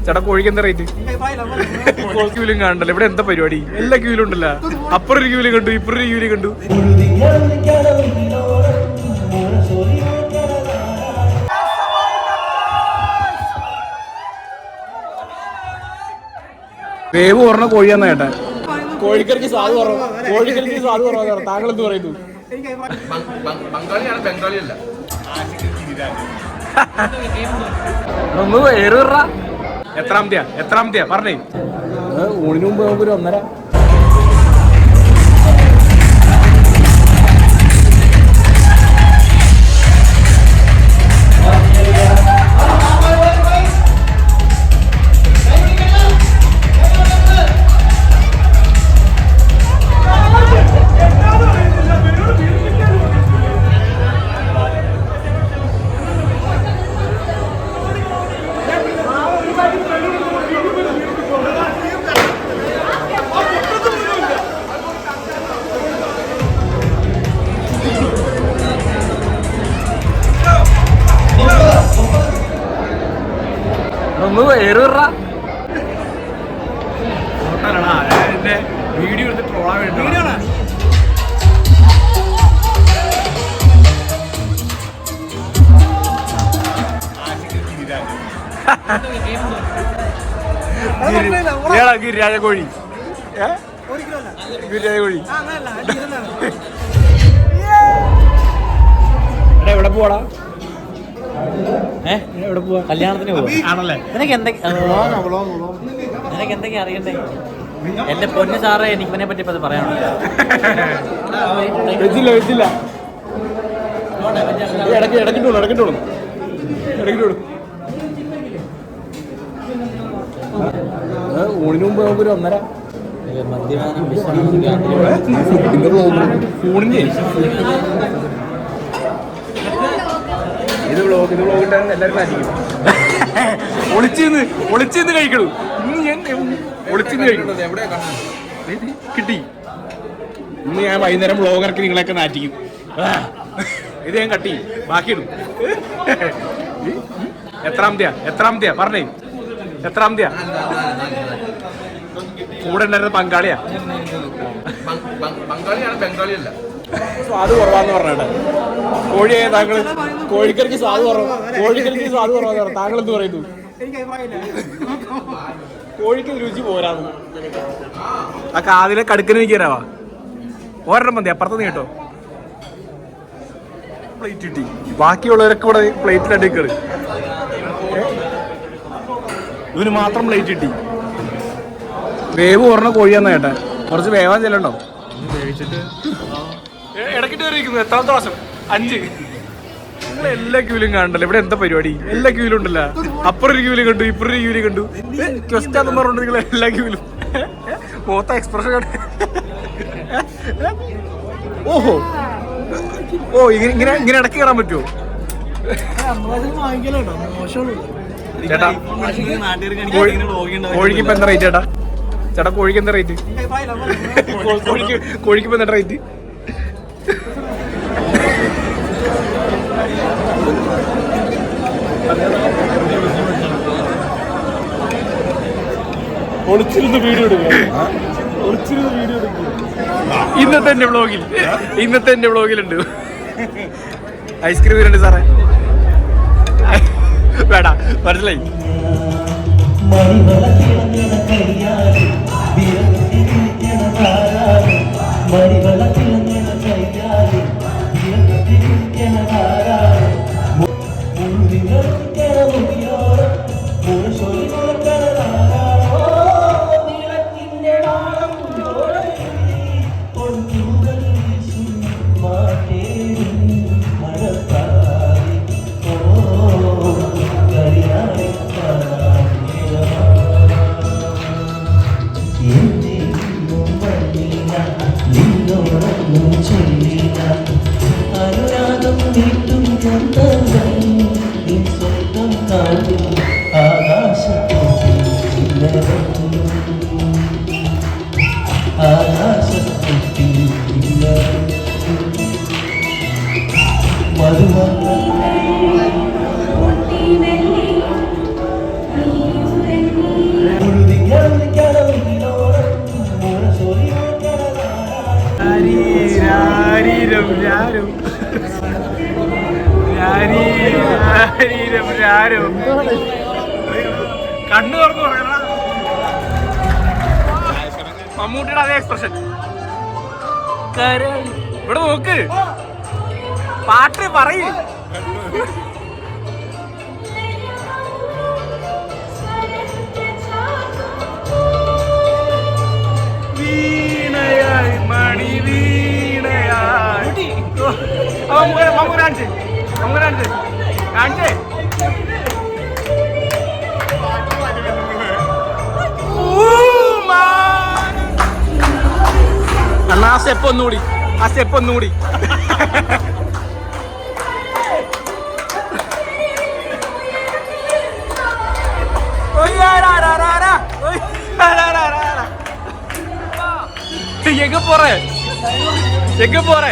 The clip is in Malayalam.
ചേട്ടാ കോഴിക്ക് എന്താ റേറ്റ്? ക്യൂലും കാണണ്ടല്ലോ, ഇവിടെ എന്താ പരിപാടി? എല്ലാ ക്യൂലും ഉണ്ടല്ലോ. അപ്പുറം ഒരു ക്യൂല് കണ്ടു, ഇപ്പുറം ഒരു ക്യൂല് കണ്ടു. വേവ് കുറഞ്ഞ കോഴിയാന്ന് കേട്ടെ. കോഴിക്കറിക്ക് സ്വാദ് കുറവ്, കോഴിക്കറിക്ക് സ്വാദ് കുറവാണ്. താങ്കൾ എന്ത് പറയുന്നു? ബംഗാളിയാണ്, ബംഗാളിയല്ല. എത്രാമത്തെയാ പറഞ്ഞേ? ഊണിന് മുമ്പ് നമുക്കൊരു 1.5. വീഡിയോ എടുത്ത് ട്രോളാൻ വേണ്ടി ഗിരിരാജകോഴി, ഗിരിരാജകോഴി. എവിടെ പോവാടാ? എവിടെ പോവാ? കല്യാണത്തിന് പോവാ ആണല്ലേ? നിനക്ക് എന്തൊക്കെ അറിയണ്ടേ? എന്റെ പൊന്നു സാറേ, എനിക്ക് ഇവനെ പറ്റി പറയാനുണ്ട്. ഊണിന് മുമ്പ് നമുക്കൊരു 1.5. ഇത് വ്ളോഗ് ഇട്ടാൽ എല്ലാവരും മാറ്റിക്കും. ഒളിച്ചിന്ന് കഴിക്കണു. ഇന്ന് ഞാൻ ഒളിച്ചിന്ന് കഴിക്കണം. കിട്ടി. ഇന്ന് ഞാൻ വൈകുന്നേരം വ്ളോഗർക്ക് നിങ്ങളെയൊക്കെ നാറ്റിക്കും. ഇത് ഞാൻ കട്ടി ബാക്കിയിടും. എത്രാമത്തെയാ പറഞ്ഞേ? എത്രാമത്തെയാ? കൂടെ ഉണ്ടായിരുന്നത് ബംഗാളിയാ. ബംഗാളിയാണ്, ബംഗാളിയല്ല. സ്വാദ് കുറവാന്ന് പറഞ്ഞേട്ടെ. കോഴിയെ താങ്കൾ കോഴിക്കറിക്ക് സ്വാദ് കുറവാന്ന് താങ്കൾ എന്ത് പറയുന്നു? കോഴിക്ക് രുചി പോരാന്ന്. ആ കാതിലെ കടുക്കന് എനിക്ക് തരാവാ. ഒരെണ്ണം മതി, അപ്പുറത്ത് കേട്ടോ. പ്ലേറ്റ് കിട്ടി. ബാക്കിയുള്ളവരൊക്കെ ഇവിടെ പ്ലേറ്റിൽ കയറി. ഇതിന് മാത്രം പ്ലേറ്റ് കിട്ടി. വേവ് കുറഞ്ഞ കോഴിയാന്ന് കേട്ടെ. കുറച്ച് വേവാൻ ചെല്ലണ്ടോ? ഇടക്കിട്ട് കയറിയിരിക്കുന്നു. എത്രാമത്തെ പ്രാവശ്യം? 5. നിങ്ങൾ എല്ലാ ക്യൂലും കാണണ്ടല്ലോ, ഇവിടെ എന്താ പരിപാടി? എല്ലാ ക്യൂലും ഉണ്ടല്ലോ. അപ്പുറം ഒരു ക്യൂല് കണ്ടു, ഇപ്പുറം ഒരു ക്യൂല് കണ്ടു. ക്വസ്റ്റാന്ന് പറഞ്ഞിട്ട് നിങ്ങൾ എല്ലാ ക്യൂലും മൊത്തം എക്സ്പ്രഷൻ കണ്ട്. ഓഹോ, ഇങ്ങനെ ഇടയ്ക്ക് കയറാൻ പറ്റുമോ ചേട്ടാ? കോഴിക്ക് ഇപ്പൊ എന്താ റേറ്റ് ചേട്ടാ? കോഴിക്ക് എന്താ റേറ്റ്? കോഴിക്ക് ഇപ്പൊ എന്താ റേറ്റ്? ഒളിച്ചിരുന്ന് വീഡിയോ എടുക്കുക. ഇന്നത്തെ എന്റെ വ്ളോഗിലുണ്ട്. ഐസ്ക്രീം വരുന്നുണ്ട് സാറേ. വേടാ, മനസ്സിലായി. കണ്ണു തുറന്നു പറയണ മമ്മൂട്ടിയുടെ അതേ എക്സ്പ്രഷൻ. ഇവിടെ നോക്ക്, പാട്ട് പറയ്. വീണയായി മണി വീണയായി അണ്ണാ ആ സ്റ്റെപ്പ് ഒന്നുകൂടി, ആ സ്റ്റെപ്പ് ഒന്നുകൂടി. எங்க போற